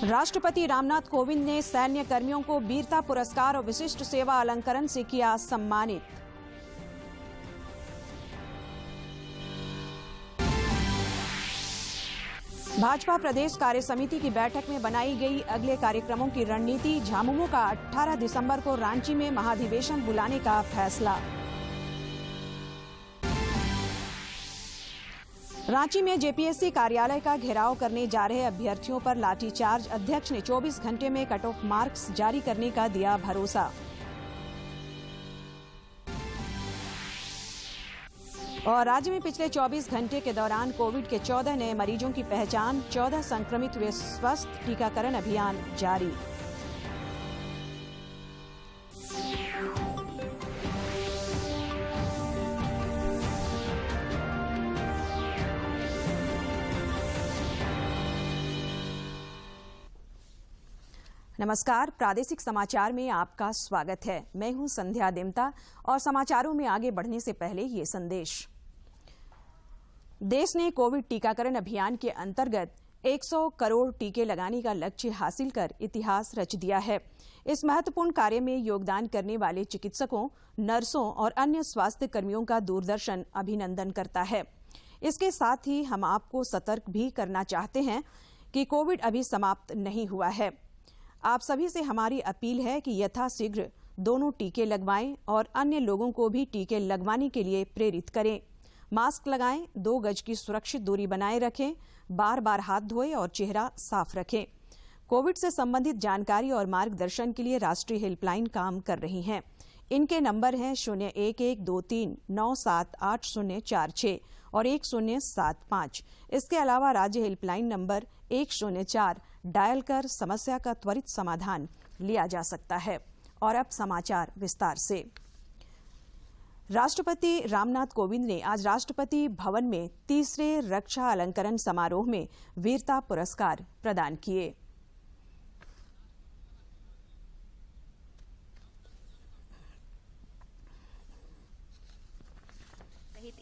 राष्ट्रपति रामनाथ कोविंद ने सैन्य कर्मियों को वीरता पुरस्कार और विशिष्ट सेवा अलंकरण से किया सम्मानित। भाजपा प्रदेश कार्य समिति की बैठक में बनाई गई अगले कार्यक्रमों की रणनीति। झामुमो का 18 दिसंबर को रांची में महाधिवेशन बुलाने का फैसला। रांची में जेपीएससी कार्यालय का घेराव करने जा रहे अभ्यर्थियों पर लाठीचार्ज। अध्यक्ष ने 24 घंटे में कट ऑफ मार्क्स जारी करने का दिया भरोसा। और राज्य में पिछले 24 घंटे के दौरान कोविड के 14 नए मरीजों की पहचान। 14 संक्रमित हुए स्वस्थ। टीकाकरण अभियान जारी। नमस्कार, प्रादेशिक समाचार में आपका स्वागत है। मैं हूं संध्या देमता और समाचारों में आगे बढ़ने से पहले ये संदेश। देश ने कोविड टीकाकरण अभियान के अंतर्गत 100 करोड़ टीके लगाने का लक्ष्य हासिल कर इतिहास रच दिया है। इस महत्वपूर्ण कार्य में योगदान करने वाले चिकित्सकों, नर्सों और अन्य स्वास्थ्य कर्मियों का दूरदर्शन अभिनंदन करता है। इसके साथ ही हम आपको सतर्क भी करना चाहते हैं कि कोविड अभी समाप्त नहीं हुआ है। आप सभी से हमारी अपील है कि यथाशीघ्र दोनों टीके लगवाएं और अन्य लोगों को भी टीके लगवाने के लिए प्रेरित करें। मास्क लगाएं, 2 गज की सुरक्षित दूरी बनाए रखें, बार बार हाथ धोएं और चेहरा साफ रखें। कोविड से संबंधित जानकारी और मार्गदर्शन के लिए राष्ट्रीय हेल्पलाइन काम कर रही हैं। इनके नंबर हैं 0112397846 और 1075। इसके अलावा राज्य हेल्पलाइन नंबर 104 डायल कर समस्या का त्वरित समाधान लिया जा सकता है। और अब समाचार विस्तार से। राष्ट्रपति रामनाथ कोविंद ने आज राष्ट्रपति भवन में तीसरे रक्षा अलंकरण समारोह में वीरता पुरस्कार प्रदान किए।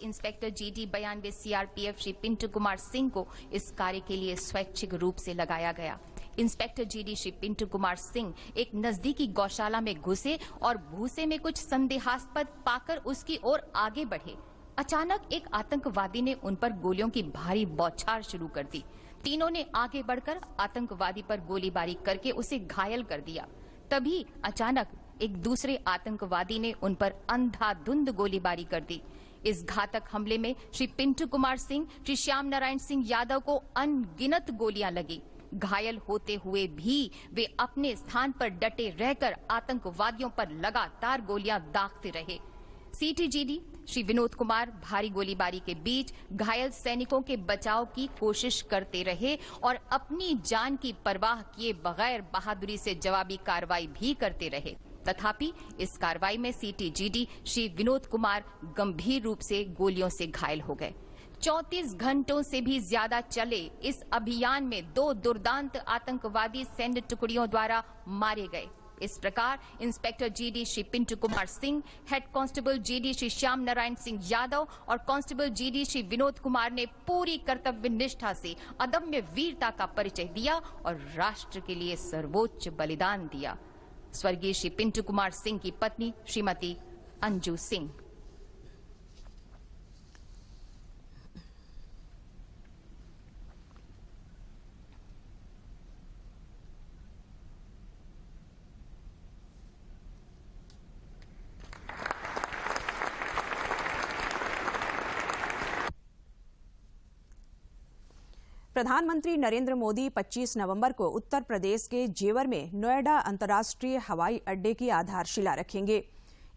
Inspector GD 92 CRPF Shri Pintu Kumar Singh को इस कार्य के लिए स्वैच्छिक रूप से लगाया गया। इंस्पेक्टर जीडी श्री पिंटू कुमार सिंह एक नजदीकी गौशाला में घुसे और भूसे में कुछ संदेहास्पद पाकर उसकी ओर आगे बढ़े। अचानक एक आतंकवादी ने उन पर गोलियों की भारी बौछार शुरू कर दी। तीनों ने आगे बढ़कर आतंकवादी पर गोलीबारी करके उसे घायल कर दिया। तभी अचानक एक दूसरे आतंकवादी ने उन पर अंधाधुंध गोलीबारी कर दी। इस घातक हमले में श्री पिंटू कुमार सिंह, श्री श्याम नारायण सिंह यादव को अनगिनत गोलियां लगी। घायल होते हुए भी वे अपने स्थान पर डटे रहकर आतंकवादियों पर लगातार गोलियां दागते रहे। सीटीजीडी श्री विनोद कुमार भारी गोलीबारी के बीच घायल सैनिकों के बचाव की कोशिश करते रहे और अपनी जान की परवाह किए बगैर बहादुरी से जवाबी कार्रवाई भी करते रहे। तथापि इस कार्रवाई में सीटीजीडी श्री विनोद कुमार गंभीर रूप से गोलियों से घायल हो गए। 34 घंटों से भी ज्यादा चले इस अभियान में 2 दुर्दांत आतंकवादी सैन्य टुकड़ियों द्वारा मारे गए। इस प्रकार inspector GD Shri Pintu Kumar Singh, head constable GD Shri Shyam Narayan Singh Yadav और कांस्टेबल जीडी श्री विनोद कुमार ने पूरी कर्तव्य निष्ठा से अदम्य वीरता का परिचय दिया और राष्ट्र के लिए सर्वोच्च बलिदान दिया। स्वर्गीय श्री पिंटू कुमार सिंह की पत्नी श्रीमती अंजू सिंह। प्रधानमंत्री नरेंद्र मोदी 25 नवंबर को उत्तर प्रदेश के जेवर में नोएडा अंतर्राष्ट्रीय हवाई अड्डे की आधारशिला रखेंगे।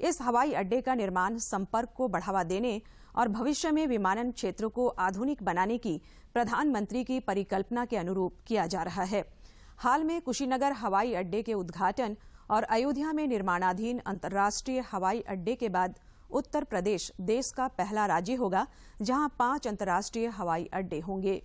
इस हवाई अड्डे का निर्माण संपर्क को बढ़ावा देने और भविष्य में विमानन क्षेत्र को आधुनिक बनाने की प्रधानमंत्री की परिकल्पना के अनुरूप किया जा रहा है। हाल में कुशीनगर हवाई अड्डे के उद्घाटन और अयोध्या में निर्माणाधीन अंतर्राष्ट्रीय हवाई अड्डे के बाद उत्तर प्रदेश देश का पहला राज्य होगा जहां 5 अंतर्राष्ट्रीय हवाई अड्डे होंगे।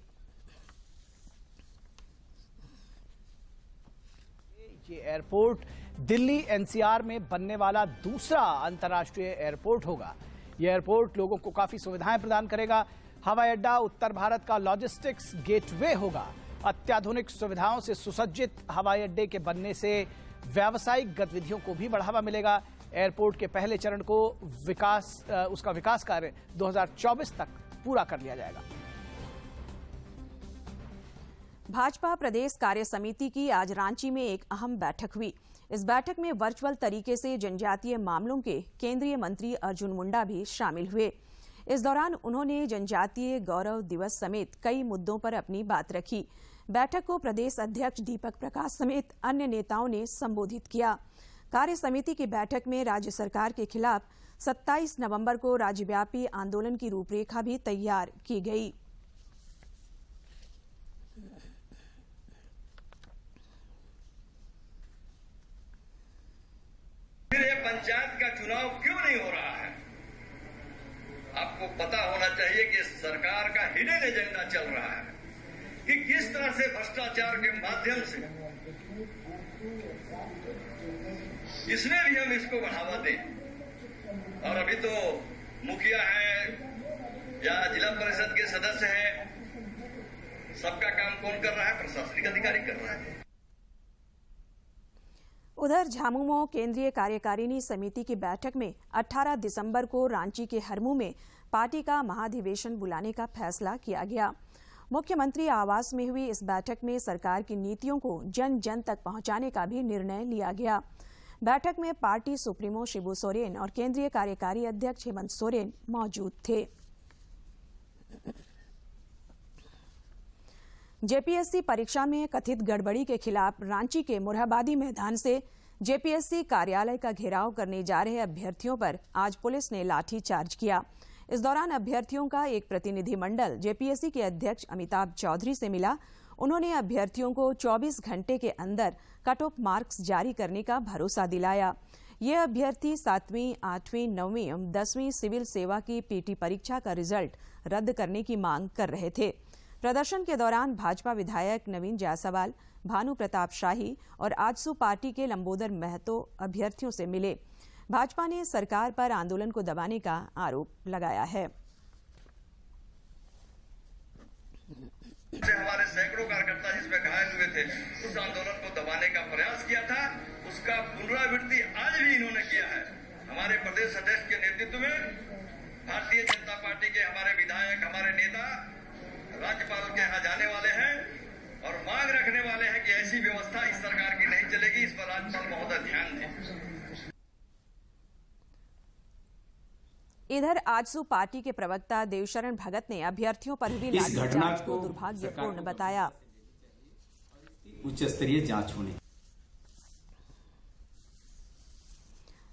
ये एयरपोर्ट दिल्ली एनसीआर में बनने वाला दूसरा अंतर्राष्ट्रीय एयरपोर्ट होगा। यह एयरपोर्ट लोगों को काफी सुविधाएं प्रदान करेगा। हवाई अड्डा उत्तर भारत का लॉजिस्टिक्स गेटवे होगा अत्याधुनिक सुविधाओं से सुसज्जित हवाई अड्डे के बनने से व्यावसायिक गतिविधियों को भी बढ़ावा मिलेगा। एयरपोर्ट के पहले चरण को उसका विकास कार्य 2024 तक पूरा कर लिया जाएगा। भाजपा प्रदेश कार्य समिति की आज रांची में एक अहम बैठक हुई। इस बैठक में वर्चुअल तरीके से जनजातीय मामलों के केंद्रीय मंत्री अर्जुन मुंडा भी शामिल हुए। इस दौरान उन्होंने जनजातीय गौरव दिवस समेत कई मुद्दों पर अपनी बात रखी। बैठक को प्रदेश अध्यक्ष दीपक प्रकाश समेत अन्य नेताओं ने संबोधित किया। कार्य समिति की बैठक में राज्य सरकार के खिलाफ 27 नवंबर को राज्यव्यापी आंदोलन की रूपरेखा भी तैयार की गई। फिर ये पंचायत का चुनाव क्यों नहीं हो रहा है? आपको पता होना चाहिए कि सरकार का हिडन एजेंडा चल रहा है कि किस तरह से भ्रष्टाचार के माध्यम से इसमें भी हम इसको बढ़ावा दें। और अभी तो मुखिया है या जिला परिषद के सदस्य हैं, सबका काम कौन कर रहा है? प्रशासनिक अधिकारी कर रहा है। उधर झामुमो केंद्रीय कार्यकारिणी समिति की बैठक में 18 दिसंबर को रांची के हरमू में पार्टी का महाधिवेशन बुलाने का फैसला किया गया। मुख्यमंत्री आवास में हुई इस बैठक में सरकार की नीतियों को जन जन तक पहुंचाने का भी निर्णय लिया गया। बैठक में पार्टी सुप्रीमो शिबू सोरेन और केंद्रीय कार्यकारी अध्यक्ष हेमंत सोरेन मौजूद थे। जेपीएससी परीक्षा में कथित गड़बड़ी के खिलाफ रांची के मुरहाबादी मैदान से जेपीएससी कार्यालय का घेराव करने जा रहे अभ्यर्थियों पर आज पुलिस ने लाठीचार्ज किया। इस दौरान अभ्यर्थियों का एक प्रतिनिधिमंडल जेपीएससी के अध्यक्ष अमिताभ चौधरी से मिला। उन्होंने अभ्यर्थियों को 24 घंटे के अंदर कट ऑफ मार्क्स जारी करने का भरोसा दिलाया। ये अभ्यर्थी 7वीं, 8वीं, 9वीं एवं 10वीं सिविल सेवा की पीटी परीक्षा का रिजल्ट रद्द करने की मांग कर रहे थे। प्रदर्शन के दौरान भाजपा विधायक नवीन जायसवाल, भानु प्रताप शाही और आजसू पार्टी के लंबोदर महतो अभ्यर्थियों से मिले। भाजपा ने सरकार पर आंदोलन को दबाने का आरोप लगाया है। हमारे सैकड़ों कार्यकर्ता जिसमें घायल हुए थे, उस आंदोलन को दबाने का प्रयास किया था। उसका पुनरावृत्ति आज भी इन्होंने किया है। हमारे प्रदेश अध्यक्ष के नेतृत्व में भारतीय जनता पार्टी के हमारे विधायक, हमारे नेता राज्यपाल के यहाँ जाने वाले हैं और मांग रखने वाले हैं कि ऐसी व्यवस्था इस सरकार की नहीं चलेगी। इस पर राज्यपाल महोदय ध्यान दें। इधर आजसू पार्टी के प्रवक्ता देवशरण भगत ने अभ्यर्थियों पर हुई लाठीचार्ज को दुर्भाग्यपूर्ण बताया। उच्च स्तरीय जांच होनी।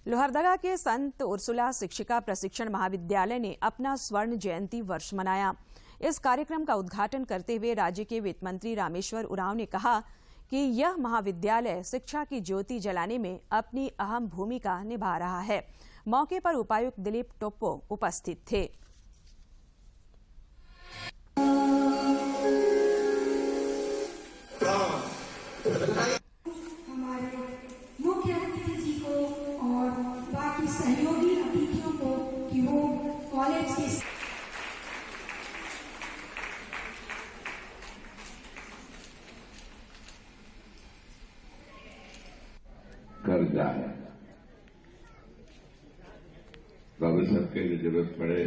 लोहरदगा के संत उर्सुला शिक्षिका प्रशिक्षण महाविद्यालय ने अपना स्वर्ण जयंती वर्ष मनाया। इस कार्यक्रम का उद्घाटन करते हुए राज्य के वित्त मंत्री रामेश्वर उरांव ने कहा कि यह महाविद्यालय शिक्षा की ज्योति जलाने में अपनी अहम भूमिका निभा रहा है। मौके पर उपायुक्त दिलीप टोप्पो उपस्थित थे। हमारे मुख्य अतिथि जी को और बाकी सहयोगी अतिथियों को कि वो कॉलेज के कर्जा है। प्रोफेसर के लिए जरूरत पड़े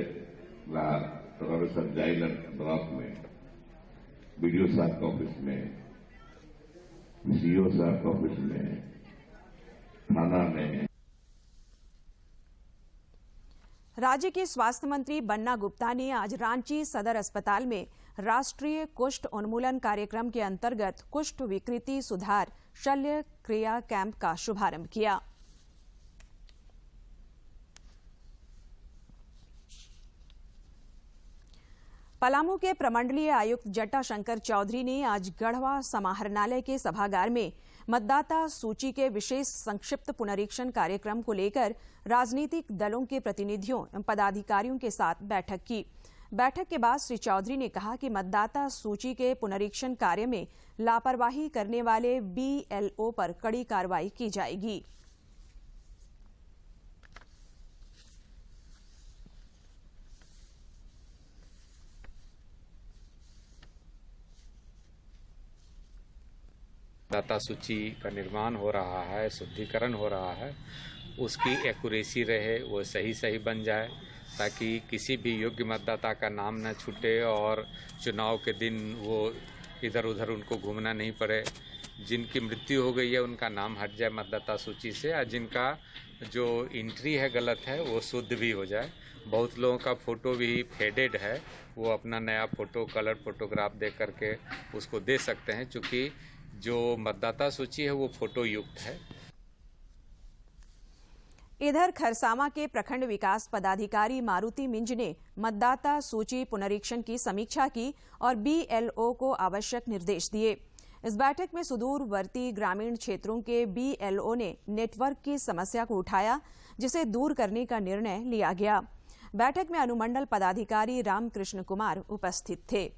प्रोफेसर जाइलर ब्लॉक में, बीडीओ साहब के ऑफिस में, सीईओ साहब के ऑफिस में, थाना में। राज्य के स्वास्थ्य मंत्री बन्ना गुप्ता ने आज रांची सदर अस्पताल में राष्ट्रीय कुष्ठ उन्मूलन कार्यक्रम के अंतर्गत कुष्ठ विकृति सुधार शल्य क्रिया कैंप का शुभारंभ किया। पलामू के प्रमंडलीय आयुक्त जटाशंकर चौधरी ने आज गढ़वा समाहरणालय के सभागार में मतदाता सूची के विशेष संक्षिप्त पुनरीक्षण कार्यक्रम को लेकर राजनीतिक दलों के प्रतिनिधियों एवं पदाधिकारियों के साथ बैठक की। बैठक के बाद श्री चौधरी ने कहा कि मतदाता सूची के पुनरीक्षण कार्य में लापरवाही करने वाले बीएलओ पर कड़ी कार्रवाई की जाएगी। मतदाता सूची का निर्माण हो रहा है, शुद्धिकरण हो रहा है, उसकी एक्यूरेसी रहे, वो सही बन जाए, ताकि किसी भी योग्य मतदाता का नाम न छूटे और चुनाव के दिन वो इधर उधर उनको घूमना नहीं पड़े। जिनकी मृत्यु हो गई है उनका नाम हट जाए मतदाता सूची से, और जिनका जो एंट्री है गलत है वो शुद्ध भी हो जाए। बहुत लोगों का फ़ोटो भी फेडेड है, वो अपना नया फ़ोटो कलर फोटोग्राफ दे करके उसको दे सकते हैं, क्योंकि जो मतदाता सूची है वो फ़ोटो युक्त है। इधर खरसावां के प्रखंड विकास पदाधिकारी मारुति मिंज ने मतदाता सूची पुनरीक्षण की समीक्षा की और बीएलओ को आवश्यक निर्देश दिए। इस बैठक में सुदूरवर्ती ग्रामीण क्षेत्रों के बीएलओ ने नेटवर्क की समस्या को उठाया, जिसे दूर करने का निर्णय लिया गया। बैठक में अनुमंडल पदाधिकारी रामकृष्ण कुमार उपस्थित थे।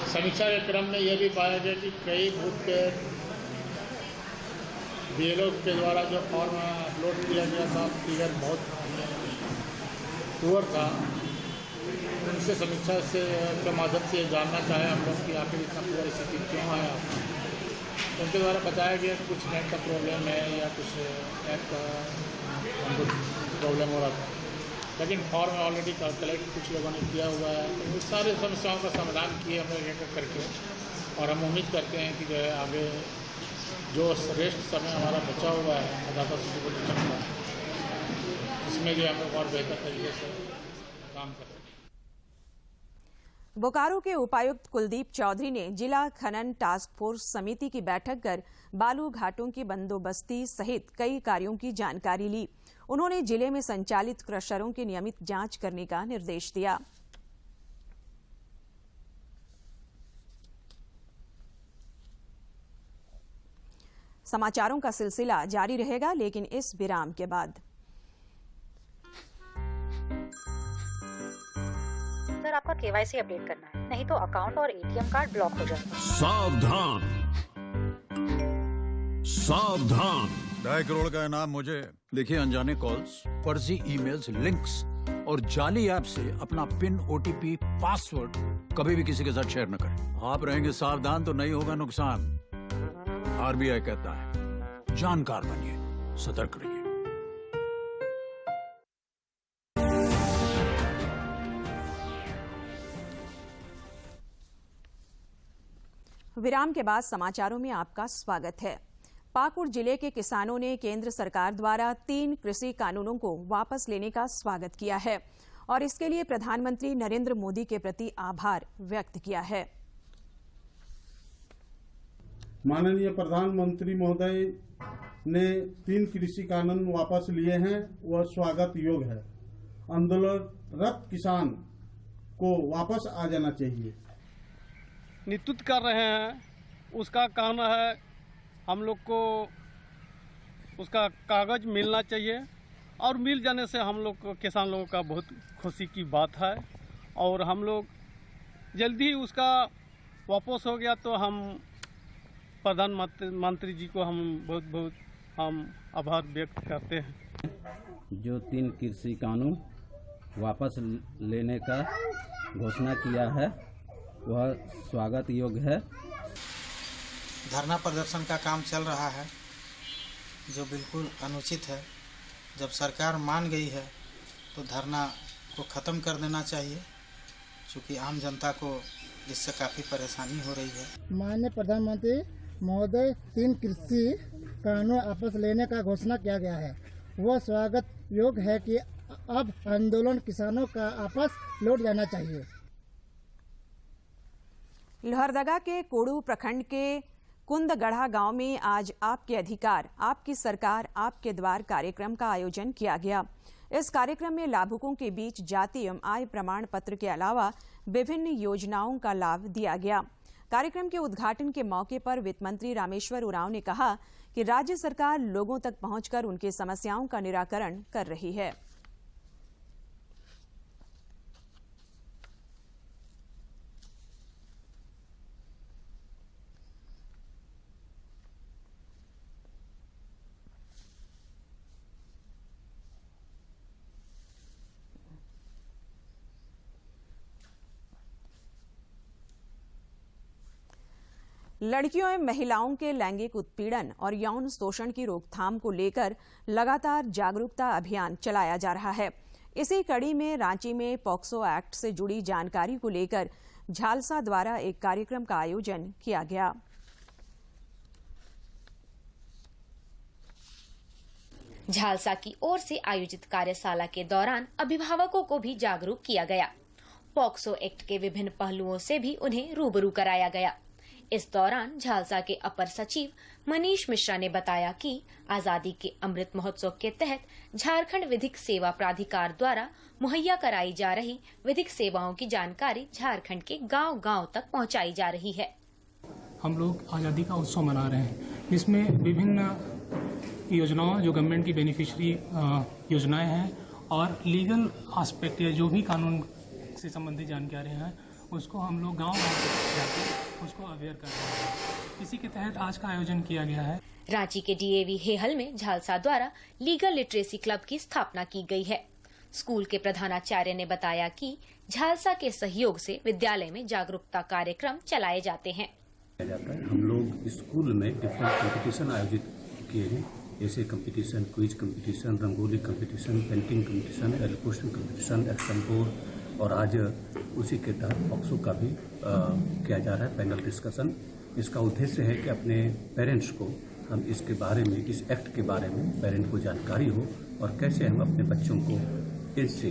समीक्षा के क्रम में यह भी पाया गया कि कई बूथ के बीएलओ के द्वारा जो फॉर्म अपलोड किया गया था, फिगर बहुत पुअर था। उनसे समीक्षा से के माध्यम से जानना चाहे हम लोग कि आखिर इतना पुअर स्थिति क्यों आया। उनके द्वारा बताया गया कि कुछ नेट का प्रॉब्लम है या कुछ ऐप का प्रॉब्लम हो रहा था, लेकिन फॉर्म ऑलरेडी कलेक्ट कुछ लोगों ने किया हुआ है। तो उस सारी समस्याओं का समाधान किए हम लोग एक करके, और हम उम्मीद करते हैं कि जो है आगे जो रेस्ट समय हमारा बचा हुआ है मतदाता सूची को चलता है, इसमें जो हम लोग और बेहतर तरीके से काम करें। बोकारो के उपायुक्त कुलदीप चौधरी ने जिला खनन टास्क फोर्स समिति की बैठक कर बालू घाटों की बंदोबस्ती सहित कई कार्यों की जानकारी ली। उन्होंने जिले में संचालित क्रशरों की नियमित जांच करने का निर्देश दिया। समाचारों का सिलसिला जारी रहेगा, लेकिन इस विराम के बाद। सर, आपका केवाईसी अपडेट करना है, नहीं तो अकाउंट और एटीएम कार्ड ब्लॉक हो जाएगा। सावधान सावधान, 2.5 करोड़ का इनाम मुझे। देखिए, अनजाने कॉल्स, फर्जी ईमेल्स, लिंक्स और जाली ऐप से अपना पिन, ओटीपी, पासवर्ड कभी भी किसी के साथ शेयर न करें। आप रहेंगे सावधान तो नहीं होगा नुकसान। आरबीआई कहता है, जानकार बनिए, सतर्क रहिए। विराम के बाद समाचारों में आपका स्वागत है। पाकुड़ जिले के किसानों ने केंद्र सरकार द्वारा 3 कृषि कानूनों को वापस लेने का स्वागत किया है और इसके लिए प्रधानमंत्री नरेंद्र मोदी के प्रति आभार व्यक्त किया है। माननीय प्रधानमंत्री महोदय ने 3 कृषि कानून वापस लिए हैं, वह स्वागत योग्य है। आंदोलनरत किसान को वापस आ जाना चाहिए। नेतृत्व कर रहे हैं, उसका कहना है हम लोग को उसका कागज मिलना चाहिए और मिल जाने से हम लोग को, किसान लोगों का बहुत खुशी की बात है। और हम लोग जल्दी उसका वापस हो गया तो हम प्रधानमंत्री जी को हम बहुत हम आभार व्यक्त करते हैं। जो 3 कृषि कानून वापस लेने का घोषणा किया है वह स्वागत योग्य है। धरना प्रदर्शन का काम चल रहा है जो बिल्कुल अनुचित है। जब सरकार मान गई है तो धरना को ख़त्म कर देना चाहिए, क्योंकि आम जनता को इससे काफ़ी परेशानी हो रही है। माननीय प्रधानमंत्री महोदय 3 कृषि कानून वापस लेने का घोषणा किया गया है, वह स्वागत योग्य है कि अब आंदोलन किसानों का आपस लौट जाना चाहिए। लोहरदगा के कोड़ू प्रखंड के कुंदगढ़ा गांव में आज आपके अधिकार, आपकी सरकार, आपके द्वार कार्यक्रम का आयोजन किया गया। इस कार्यक्रम में लाभुकों के बीच जाति एवं आय प्रमाण पत्र के अलावा विभिन्न योजनाओं का लाभ दिया गया। कार्यक्रम के उद्घाटन के मौके पर वित्त मंत्री रामेश्वर उरांव ने कहा कि राज्य सरकार लोगों तक पहुंचकर उनकी समस्याओं का निराकरण कर रही है। लड़कियों एवं महिलाओं के लैंगिक उत्पीड़न और यौन शोषण की रोकथाम को लेकर लगातार जागरूकता अभियान चलाया जा रहा है। इसी कड़ी में रांची में पॉक्सो एक्ट से जुड़ी जानकारी को लेकर झालसा द्वारा एक कार्यक्रम का आयोजन किया गया। झालसा की ओर से आयोजित कार्यशाला के दौरान अभिभावकों को भी जागरूक किया गया। पॉक्सो एक्ट के विभिन्न पहलुओं से भी उन्हें रूबरू कराया गया। इस दौरान झालसा के अपर सचिव मनीष मिश्रा ने बताया कि आजादी के अमृत महोत्सव के तहत झारखंड विधिक सेवा प्राधिकार द्वारा मुहैया कराई जा रही विधिक सेवाओं की जानकारी झारखंड के गांव-गांव तक पहुंचाई जा रही है। हम लोग आजादी का उत्सव मना रहे हैं, जिसमें विभिन्न योजनाओं जो गवर्नमेंट की बेनिफिशियरी योजनाएं हैं और लीगल एस्पेक्ट या जो भी कानून से संबंधित जानकारी हैं उसको हम लोग गांव-गांव तक जाकर उसको अवेयर कर रहे हैं। इसी के तहत आज का आयोजन किया गया है। रांची के डीएवी हेहल में झालसा द्वारा लीगल लिटरेसी क्लब की स्थापना की गई है। स्कूल के प्रधानाचार्य ने बताया कि झालसा के सहयोग से विद्यालय में जागरूकता कार्यक्रम चलाए जाते हैं। हम लोग स्कूल में डिफरेंट कंपटीशन आयोजित किए हैं, जैसे competition, quiz competition, rangoli competition, painting competition, elocution competition, action board, और आज उसी के तहत पॉक्सो का भी किया जा रहा है पैनल डिस्कशन। इसका उद्देश्य है कि अपने पेरेंट्स को हम इसके बारे में, इस एक्ट के बारे में पेरेंट को जानकारी हो और कैसे हम अपने बच्चों को इससे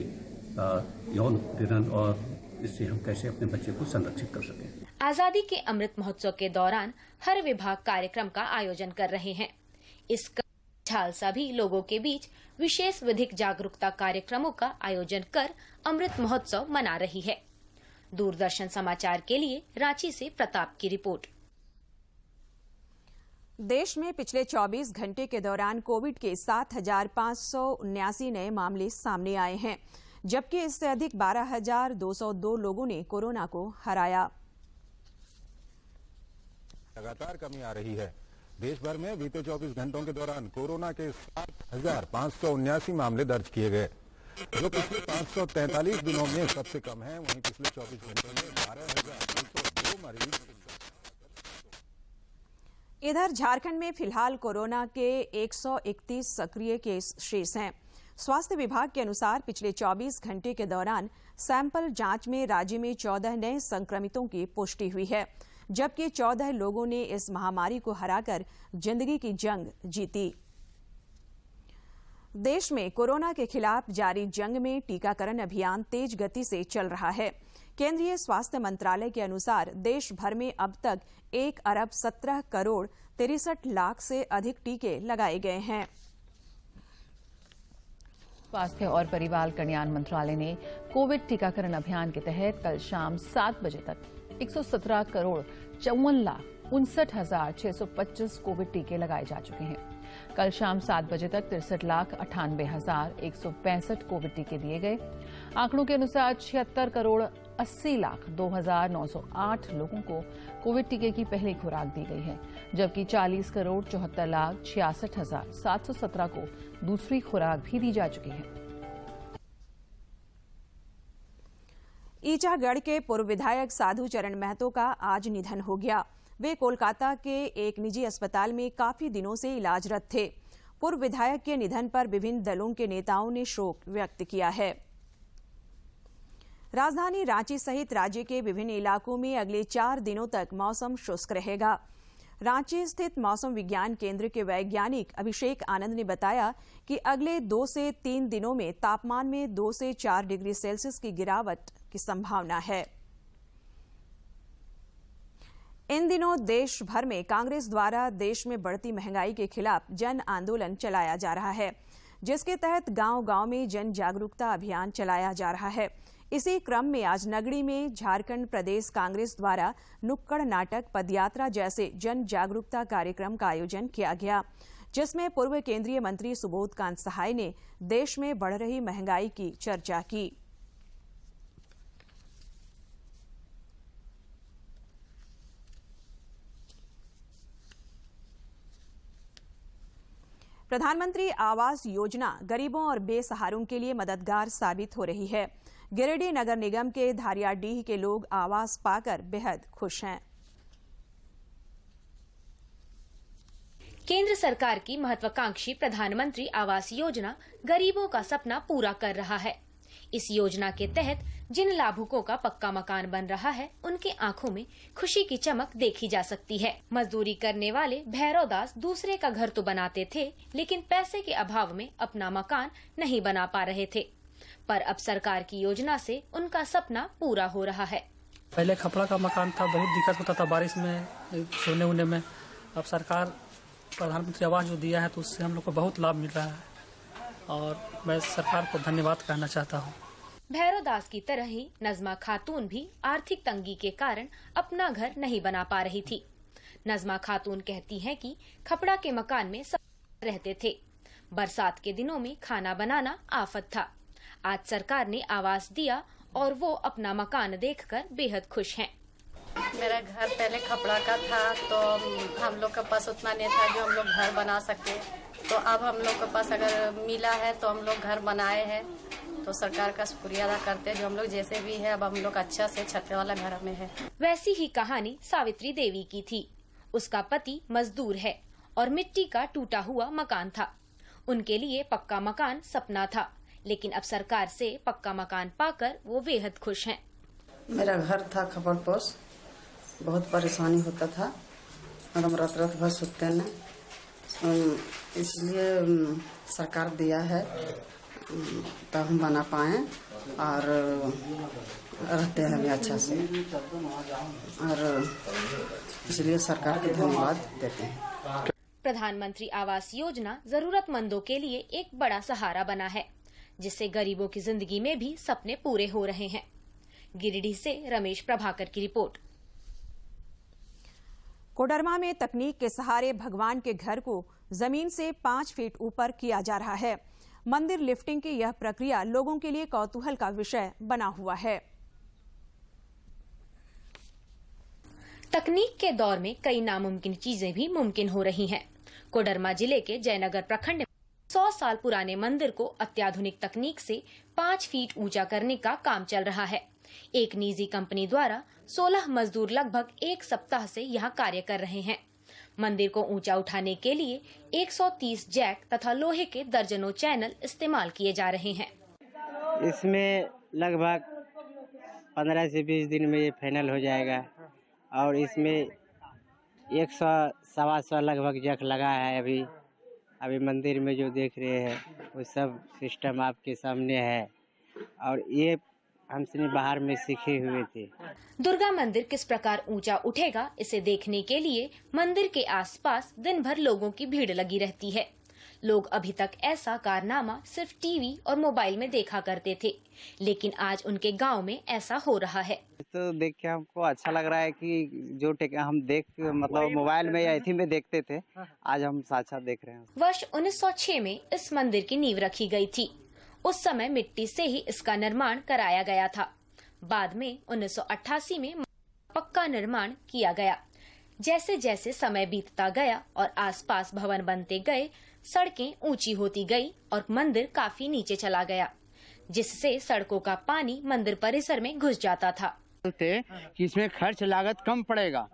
यौन उत्पीड़न और इससे हम कैसे अपने बच्चे को संरक्षित कर सकें। आजादी के अमृत महोत्सव के दौरान हर विभाग कार्यक्रम का आयोजन कर रहे हैं। इस झालसा भी लोगों के बीच विशेष विधिक जागरूकता कार्यक्रमों का आयोजन कर अमृत महोत्सव मना रही है। दूरदर्शन समाचार के लिए रांची से प्रताप की रिपोर्ट। देश में पिछले 24 घंटे के दौरान कोविड के 7,579 नए मामले सामने आए हैं, जबकि इससे अधिक 12,202 लोगों ने कोरोना को हराया। लगातार कमी आ रही है। देश भर में बीते 24 घंटों के दौरान कोरोना के 7,579 मामले दर्ज किए गए, जो पिछले 543 दिनों में सबसे कम है। वहीं पिछले 24 घंटों में 12,302 मरीज। इधर झारखंड में फिलहाल कोरोना के 131 सक्रिय केस शेष हैं। स्वास्थ्य विभाग के अनुसार पिछले 24 घंटे के दौरान सैंपल जांच में राज्य में 14 नए संक्रमितों की पुष्टि हुई है, जबकि 14 लोगों ने इस महामारी को हराकर जिंदगी की जंग जीती। देश में कोरोना के खिलाफ जारी जंग में टीकाकरण अभियान तेज गति से चल रहा है। केंद्रीय स्वास्थ्य मंत्रालय के अनुसार देश भर में अब तक 1 अरब 17 करोड़ 63 लाख से अधिक टीके लगाए गए हैं। स्वास्थ्य और परिवार कल्याण मंत्रालय ने कोविड टीकाकरण अभियान के तहत कल शाम 7 बजे तक 117 करोड़ 54 लाख 59,625 कोविड टीके लगाए जा चुके हैं। कल शाम 7 बजे तक 63,98,165 कोविड टीके दिए गए। आंकड़ों के अनुसार 76 करोड़ 80 लाख 2,908 लोगों को कोविड टीके की पहली खुराक दी गई है, जबकि 40 करोड़ 74 लाख 66,717 को दूसरी खुराक भी दी जा चुकी है। ईचागढ़ के पूर्व विधायक साधु चरण महतो का आज निधन हो गया। वे कोलकाता के एक निजी अस्पताल में काफी दिनों से इलाजरत थे। पूर्व विधायक के निधन पर विभिन्न दलों के नेताओं ने शोक व्यक्त किया है। राजधानी रांची सहित राज्य के विभिन्न इलाकों में अगले 4 दिनों तक मौसम शुष्क रहेगा। रांची स्थित मौसम विज्ञान केंद्र के वैज्ञानिक अभिषेक आनंद ने बताया कि अगले 2 से 3 दिनों में तापमान में 2 से 4 डिग्री सेल्सियस की गिरावट की संभावना है। इन दिनों देश भर में कांग्रेस द्वारा देश में बढ़ती महंगाई के खिलाफ जन आंदोलन चलाया जा रहा है, जिसके तहत गांव-गांव में जन जागरूकता अभियान चलाया जा रहा है। इसी क्रम में आज नगरी में झारखंड प्रदेश कांग्रेस द्वारा नुक्कड़ नाटक, पदयात्रा जैसे जन जागरूकता कार्यक्रम का आयोजन किया गया, जिसमें पूर्व केंद्रीय मंत्री सुबोध कांत सहाय ने देश में बढ़ रही महंगाई की चर्चा की। प्रधानमंत्री आवास योजना गरीबों और बेसहारों के लिए मददगार साबित हो रही है। गिरिडीह नगर निगम के धारियाडीह के लोग आवास पाकर बेहद खुश हैं। केंद्र सरकार की महत्वाकांक्षी प्रधानमंत्री आवास योजना गरीबों का सपना पूरा कर रहा है। इस योजना के तहत जिन लाभुकों का पक्का मकान बन रहा है, उनके आंखों में खुशी की चमक देखी जा सकती है। मजदूरी करने वाले भैरव दास दूसरे का घर तो बनाते थे, लेकिन पैसे के अभाव में अपना मकान नहीं बना पा रहे थे, पर अब सरकार की योजना से उनका सपना पूरा हो रहा है। पहले खपड़ा का मकान था, बहुत दिक्कत होता था बारिश में, सोने उने में। अब सरकार प्रधानमंत्री आवास जो दिया है तो उससे हम लोग को बहुत लाभ मिल रहा है और मैं सरकार को धन्यवाद कहना चाहता हूँ। भैरव दास की तरह ही नजमा खातून भी आर्थिक तंगी के कारण अपना घर नहीं बना पा रही थी। नजमा खातून कहती हैं कि खपड़ा के मकान में सब रहते थे, बरसात के दिनों में खाना बनाना आफत था। आज सरकार ने आवास दिया और वो अपना मकान देखकर बेहद खुश हैं। मेरा घर पहले खपड़ा का था तो हम लोग के पास उतना नहीं था जो हम लोग घर बना सके, तो अब हम लोग के पास अगर मिला है तो हम लोग घर बनाए हैं, तो सरकार का शुक्रिया अदा करते हैं। जो हम लोग जैसे भी है अब हम लोग अच्छा से छत वाला घर में है। वैसी ही कहानी सावित्री देवी की थी। उसका पति मजदूर है और मिट्टी का टूटा हुआ मकान था। उनके लिए पक्का मकान सपना था, लेकिन अब सरकार से पक्का मकान पाकर वो बेहद खुश हैं। मेरा घर था खपड़ पोस, बहुत परेशानी होता था, मतलब रात भर सोते न, इसलिए सरकार दिया है तो हम बना पाए और रहते हैं भी अच्छा से, और इसलिए सरकार को धन्यवाद देते हैं। प्रधानमंत्री आवास योजना जरूरतमंदों के लिए एक बड़ा सहारा बना है, जिससे गरीबों की जिंदगी में भी सपने पूरे हो रहे हैं। गिरिडीह से रमेश प्रभाकर की रिपोर्ट। कोडरमा में तकनीक के सहारे भगवान के घर को जमीन से 5 फीट ऊपर किया जा रहा है। मंदिर लिफ्टिंग की यह प्रक्रिया लोगों के लिए कौतूहल का विषय बना हुआ है। तकनीक के दौर में कई नामुमकिन चीजें भी मुमकिन हो रही हैं। कोडरमा जिले के जयनगर प्रखंड में 100 साल पुराने मंदिर को अत्याधुनिक तकनीक से 5 फीट ऊंचा करने का काम चल रहा है। एक निजी कंपनी द्वारा 16 मजदूर लगभग 1 सप्ताह से यहाँ कार्य कर रहे हैं। मंदिर को ऊंचा उठाने के लिए 130 जैक तथा लोहे के दर्जनों चैनल इस्तेमाल किए जा रहे हैं। इसमें लगभग 15 से 20 दिन में ये फाइनल हो जाएगा और इसमें 100-125 लगभग जैक लगा है। अभी मंदिर में जो देख रहे हैं वो सब सिस्टम आपके सामने है और ये हमसे बाहर में सीखे हुए थे। दुर्गा मंदिर किस प्रकार ऊंचा उठेगा, इसे देखने के लिए मंदिर के आसपास दिन भर लोगों की भीड़ लगी रहती है। लोग अभी तक ऐसा कारनामा सिर्फ टीवी और मोबाइल में देखा करते थे, लेकिन आज उनके गांव में ऐसा हो रहा है। तो देख के हमको अच्छा लग रहा है कि जो हम मतलब मोबाइल में या इसी में देखते थे, आज हम साक्षात देख रहे हैं। वर्ष 1906 में इस मंदिर की नींव रखी गई थी। उस समय मिट्टी से ही इसका निर्माण कराया गया था। बाद में 1988 में पक्का निर्माण किया गया। जैसे जैसे समय बीतता गया और आसपास भवन बनते गए, सड़कें ऊंची होती गई और मंदिर काफी नीचे चला गया, जिससे सड़कों का पानी मंदिर परिसर में घुस जाता था। कि इसमें खर्च लागत कम पड़ेगा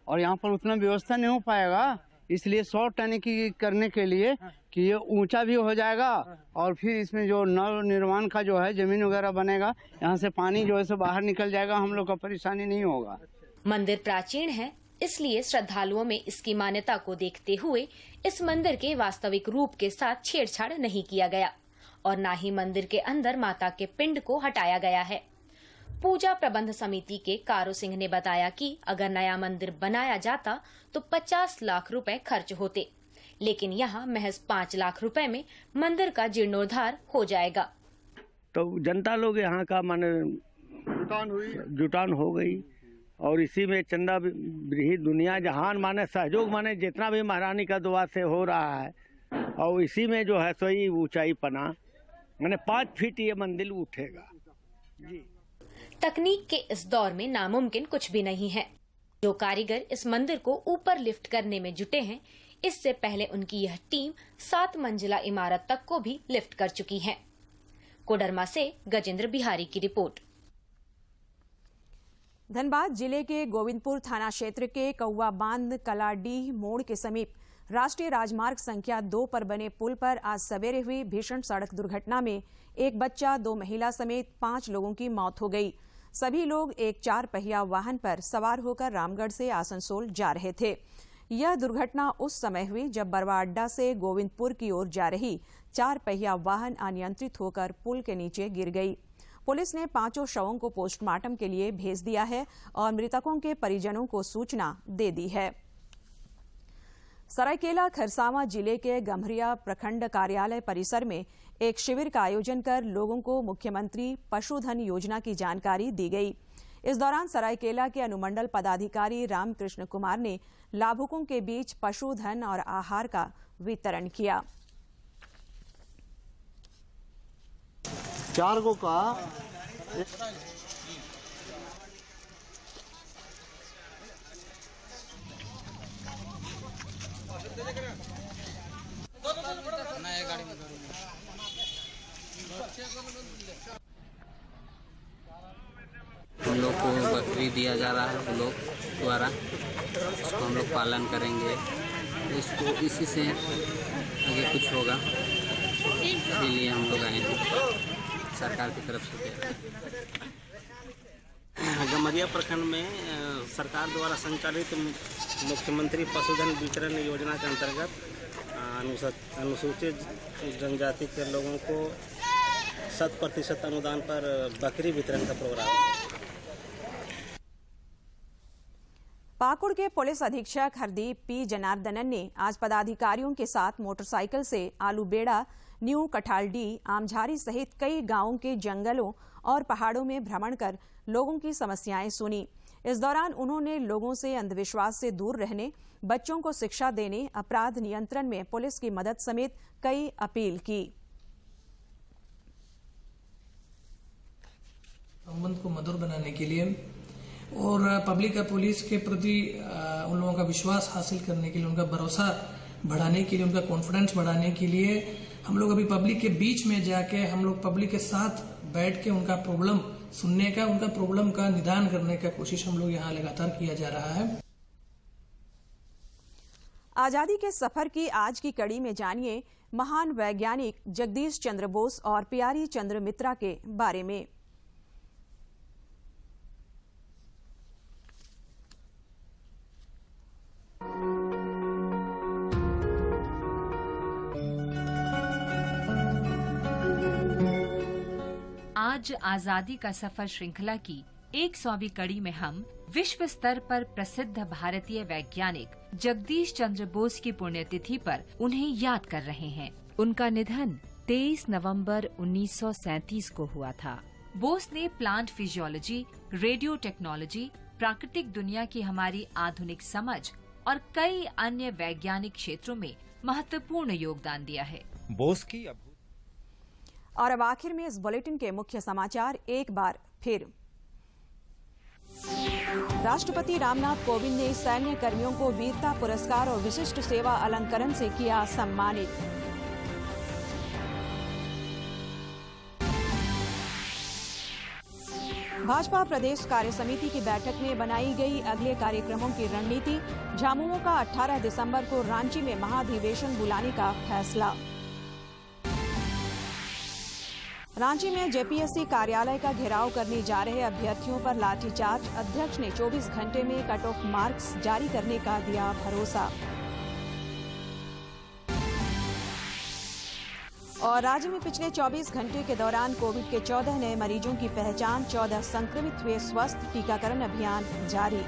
और यहाँ पर उतना व्यवस्था नहीं हो पाएगा, इसलिए 100 टन की करने के लिए कि ये ऊंचा भी हो जाएगा और फिर इसमें जो नव निर्माण का जो है जमीन वगैरह बनेगा, यहाँ से पानी जो है सो बाहर निकल जाएगा, हम लोग का परेशानी नहीं होगा। मंदिर प्राचीन है, इसलिए श्रद्धालुओं में इसकी मान्यता को देखते हुए इस मंदिर के वास्तविक रूप के साथ छेड़छाड़ नहीं किया गया और न ही मंदिर के अंदर माता के पिंड को हटाया गया है। पूजा प्रबंध समिति के कारो सिंह ने बताया कि अगर नया मंदिर बनाया जाता तो 50 लाख रुपए खर्च होते, लेकिन यहाँ महज 5 लाख रुपए में मंदिर का जीर्णोद्धार हो जाएगा। तो जनता लोग यहाँ का माने जुटान हो गई और इसी में चंदा भी दुनिया जहान माने सहयोग माने जितना भी महारानी का दुआ से हो रहा है और इसी में जो है सोई ऊंचाई पना माने 5 फीट ये मंदिर उठेगा जी। तकनीक के इस दौर में नामुमकिन कुछ भी नहीं है। जो कारीगर इस मंदिर को ऊपर लिफ्ट करने में जुटे हैं, इससे पहले उनकी यह टीम 7 मंजिला इमारत तक को भी लिफ्ट कर चुकी है। कोडरमा से गजेंद्र बिहारी की रिपोर्ट। धनबाद जिले के गोविंदपुर थाना क्षेत्र के कौवा बांध कलाडीह मोड़ के समीप राष्ट्रीय राजमार्ग संख्या 2 पर बने पुल पर आज सवेरे हुई भीषण सड़क दुर्घटना में एक बच्चा, 2 महिला समेत 5 लोगों की मौत हो गई। सभी लोग एक 4 पहिया वाहन पर सवार होकर रामगढ़ से आसनसोल जा रहे थे। यह दुर्घटना उस समय हुई जब बरवा अड्डा से गोविंदपुर की ओर जा रही 4 पहिया वाहन अनियंत्रित होकर पुल के नीचे गिर गई। पुलिस ने 5 शवों को पोस्टमार्टम के लिए भेज दिया है और मृतकों के परिजनों को सूचना दे दी है। सरायकेला खरसावां जिले के गम्हरिया प्रखंड कार्यालय परिसर में एक शिविर का आयोजन कर लोगों को मुख्यमंत्री पशुधन योजना की जानकारी दी गई। इस दौरान सरायकेला के अनुमंडल पदाधिकारी रामकृष्ण कुमार ने लाभुकों के बीच पशुधन और आहार का वितरण किया। 4 गो का हम लोग को बकरी दिया जा रहा है, हम लोग द्वारा इसको हम लोग पालन करेंगे। इसको इसी से आगे कुछ होगा, इसीलिए हम लोग आए हैं सरकार की तरफ से। गम्हरिया प्रखंड में सरकार द्वारा संचालित मुख्यमंत्री पशुधन वितरण योजना के अंतर्गत अनुसूचित जनजाति के लोगों को 100% अनुदान पर बकरी वितरण का प्रोग्राम है। पाकुड़ के पुलिस अधीक्षक हरदीप पी जनार्दनन ने आज पदाधिकारियों के साथ मोटरसाइकिल से आलूबेड़ा, न्यू कठालडी, आमझारी सहित कई गांवों के जंगलों और पहाड़ों में भ्रमण कर लोगों की समस्याएं सुनी। इस दौरान उन्होंने लोगों से अंधविश्वास से दूर रहने, बच्चों को शिक्षा देने, अपराध नियंत्रण में पुलिस की मदद समेत कई अपील की। संबंध को मधुर बनाने के लिए और पब्लिक और पुलिस के प्रति उन लोगों का विश्वास हासिल करने के लिए, उनका भरोसा बढ़ाने के लिए, उनका कॉन्फिडेंस बढ़ाने के लिए हम लोग अभी पब्लिक के बीच में जाके हम लोग पब्लिक के साथ बैठ के उनका प्रॉब्लम सुनने का, उनका प्रॉब्लम का निदान करने का कोशिश हम लोग यहाँ लगातार किया जा रहा है। आजादी के सफर की आज की कड़ी में जानिए महान वैज्ञानिक जगदीश चंद्र बोस और प्यारी चंद्र मित्रा के बारे में। आज आजादी का सफर श्रृंखला की 100वीं कड़ी में हम विश्व स्तर पर प्रसिद्ध भारतीय वैज्ञानिक जगदीश चंद्र बोस की पुण्यतिथि पर उन्हें याद कर रहे हैं। उनका निधन 23 नवंबर 1937 को हुआ था। बोस ने प्लांट फिजियोलॉजी, रेडियो टेक्नोलॉजी, प्राकृतिक दुनिया की हमारी आधुनिक समझ और कई अन्य वैज्ञानिक क्षेत्रों में महत्वपूर्ण योगदान दिया है। बोस की और अब आखिर में इस बुलेटिन के मुख्य समाचार एक बार फिर। राष्ट्रपति रामनाथ कोविंद ने सैन्य कर्मियों को वीरता पुरस्कार और विशिष्ट सेवा अलंकरण से किया सम्मानित। भाजपा प्रदेश कार्य समिति की बैठक में बनाई गई अगले कार्यक्रमों की रणनीति। झामुमो का 18 दिसंबर को रांची में महाधिवेशन बुलाने का फैसला। रांची में जेपीएससी कार्यालय का घेराव करने जा रहे अभ्यर्थियों पर लाठीचार्ज। अध्यक्ष ने 24 घंटे में कट ऑफ मार्क्स जारी करने का दिया भरोसा। और राज्य में पिछले 24 घंटे के दौरान कोविड के 14 नए मरीजों की पहचान, 14 संक्रमित हुए स्वस्थ। टीकाकरण अभियान जारी।